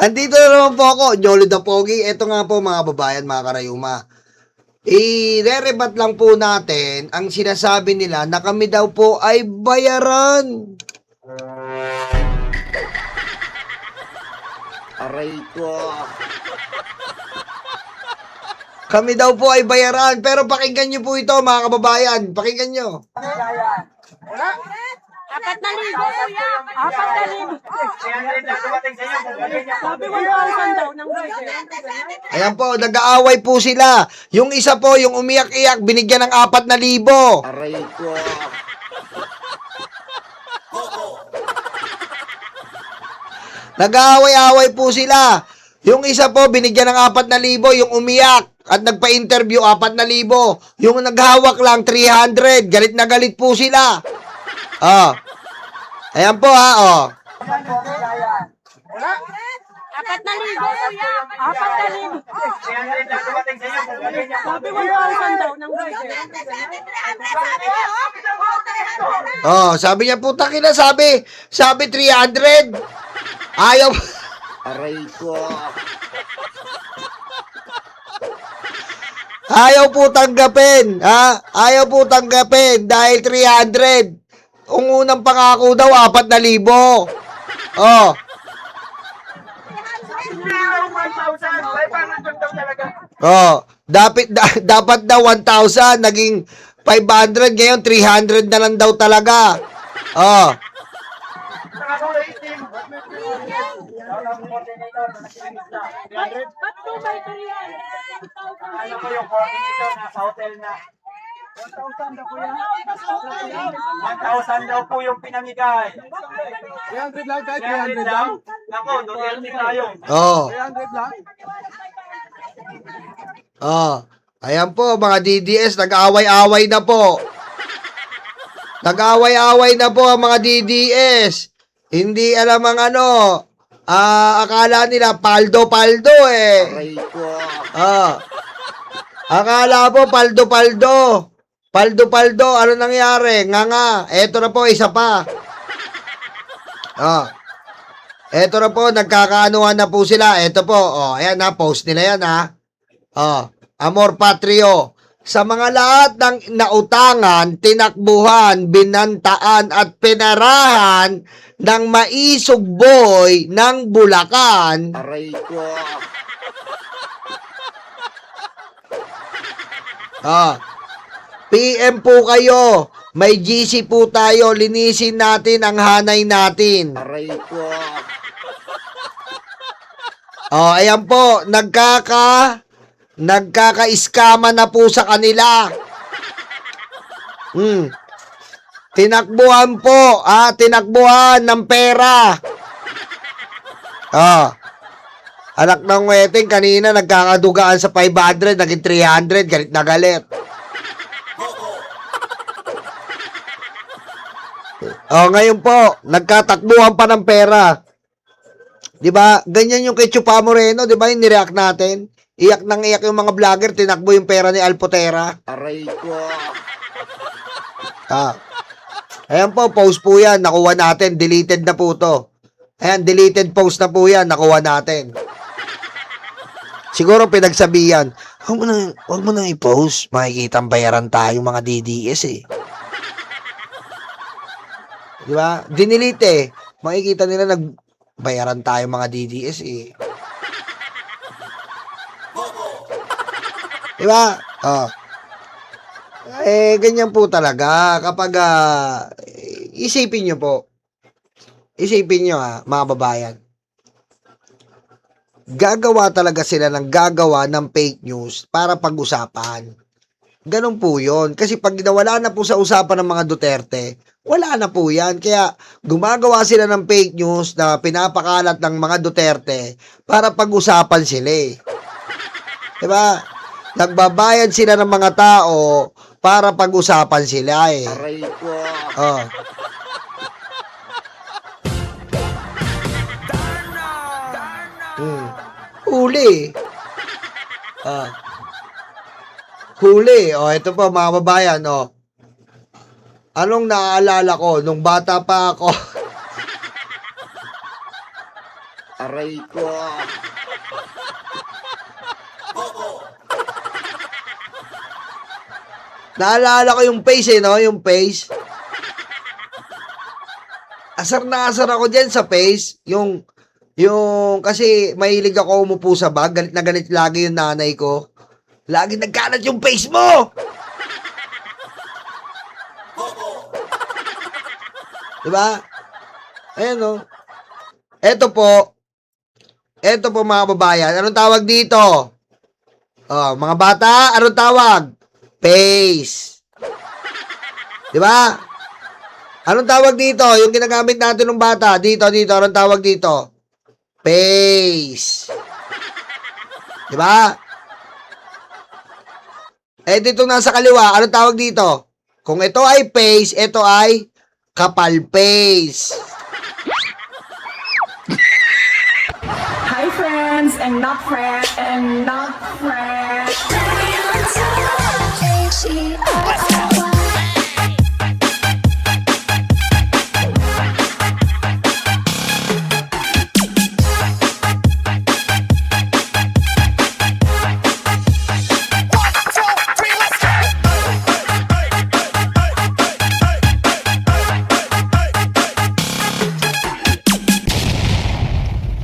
Andito na naman po ako, Yolo the Pogi. Ito nga po mga babayan, mga karayuma. I-re-rebat lang po natin ang sinasabi nila na kami daw po ay bayaran. Aray ko. Kami daw po ay bayaran. Pero pakinggan nyo po ito mga kababayan. Pakinggan nyo. 4,000 kuya. 4,000. Sabi 1,000 daw ng Ayan po, nag-aaway po sila. Yung isa po, yung umiyak-iyak, binigyan ng 4,000. Aray ko. Nag-aaway-aaway po sila. Yung isa po, binigyan ng 4,000, yung umiyak at nagpa-interview, 4,000. Yung naghawak lang, 300. Galit na galit po sila. Oh. Ayan po ha, oh. 4,000 kuya. 4,000. Sabi 1,000 daw ng Oh, sabi niya, puta kina, sabi 300. Ayaw. Aray ko. Ayaw po tanggapin, ha? Ayaw po tanggapin dahil 300. Ang unang pangako daw, 4,000. Oh. Oh, dapat daw 1,000, naging 500, ngayon 300 na lang daw talaga. Oh. Ba't po ba ito yan? Ano ko yung coordinator nasa hotel na 1,000 daw po yung pinamigay. 300 lang tayo, 300 lang? Nako, Duterte tayo. Oh. 300 lang. Oh. Ayan po, mga DDS, nag-away-away na po. Nag-away-away na po ang mga DDS. Hindi alam ang ano. Akala nila paldo-paldo eh. Akala po paldo-paldo. Paldo-paldo, ano nangyari? Nga. Eto na po, isa pa. Eto na po, nagkakaanuhan na po sila. Eto po, ayan na, post nila yan ha. Amor Patrio. Sa mga lahat ng nautangan, tinakbuhan, binantaan at pinarahan ng Maisog Boy ng Bulacan. Aray ko. PM po kayo. May GC po tayo. Linisin natin ang hanay natin. Aray ko. Ayan po. Nagkaka-iskama na po sa kanila. Tinakbuhan po. Tinakbuhan ng pera. Anak ng wedding kanina nagkakadugaan sa 500, naging 300, galit na galit. Ngayon po, nagkatakbuhan pa ng pera. 'Di ba? Ganyan yung kay Chupa Moreno, 'di ba? Yung nireact natin. Iyak nang iyak yung mga vlogger, tinakbo yung pera ni Alpotera. Aray ko. Ayan po, post po yan, nakuha natin, deleted na po to. Ayan, deleted post na po yan, nakuha natin. Siguro pinagsabihan, huwag mo nang i-post, makikita ang bayaran tayo mga DDS eh. Di ba? Dinelete eh. Makikita nila nagbayaran tayo mga DDS eh. Di ba? Ganyan po talaga. Kapag, isipin nyo po. Isipin nyo mga babayan. Gagawa talaga sila ng fake news para pag-usapan. Ganun po yun. Kasi pag nawala na po sa usapan ng mga Duterte, wala na po yan. Kaya gumagawa sila ng fake news na pinapakalat ng mga Duterte para pag-usapan sila eh. Diba? Nagbabayad sila ng mga tao para pag-usapan sila eh. Aray ko. Huli. Huli. Ito po mga babayan. Anong naaalala ko nung bata pa ako? Aray Aray ko. Naalala ko yung face no? Yung face. Asar na asar ako dyan sa face. Kasi mahilig ako umupo sa bag. Galit na galit lagi yung nanay ko. Lagi nagkalat yung face mo! Diba? Ayan o. Eto po mga kababayan. Anong tawag dito? Oh, mga bata, anong tawag? Face. Diba? Anong tawag dito? Yung ginagamit natin ng bata. Dito. Anong tawag dito? Face. Diba? Eh, dito nasa kaliwa. Anong tawag dito? Kung ito ay face, ito ay kapal face. Hi friends and not friends and not friends.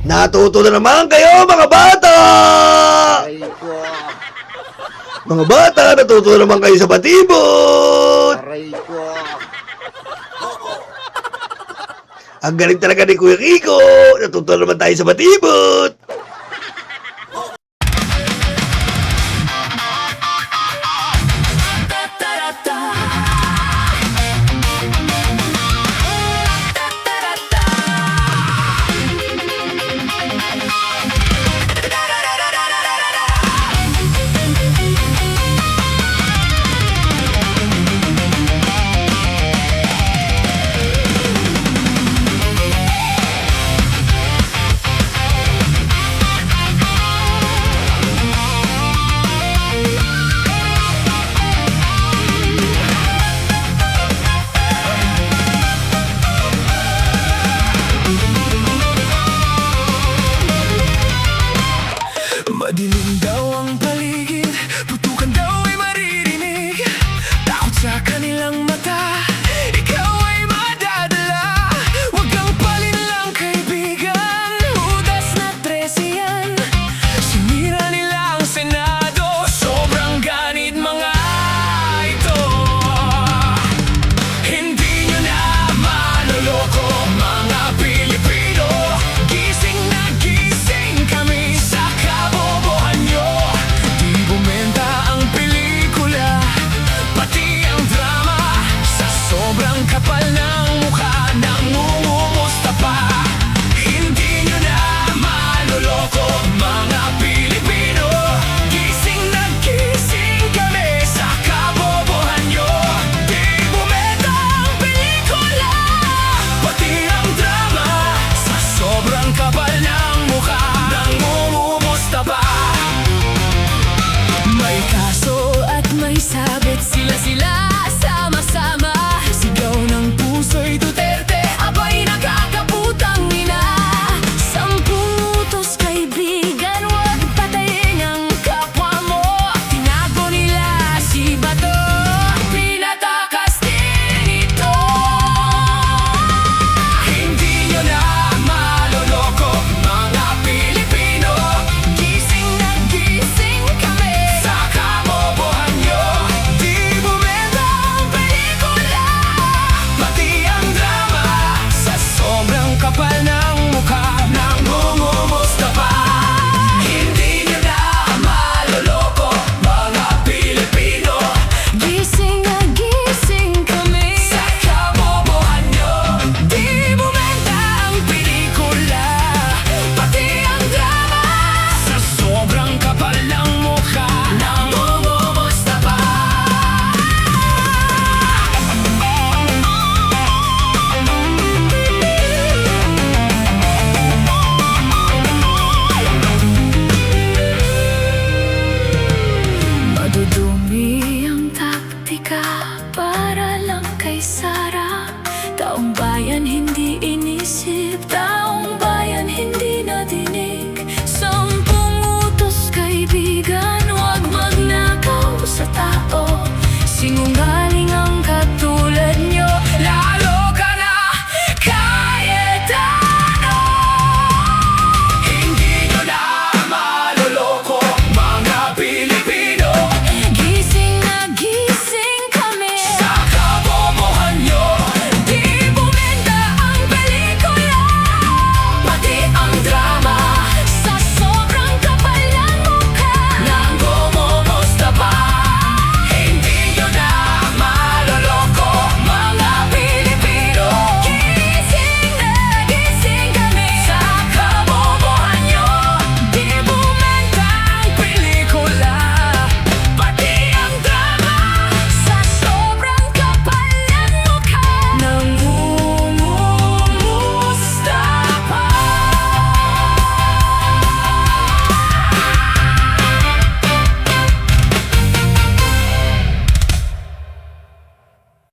Natuto na naman kayo, mga bata! Aray ko. Mga bata, natuto na naman kayo sa batibot! Aray ko. Ang galing talaga ni Kuya Kiko! Natuto na naman tayo sa batibot!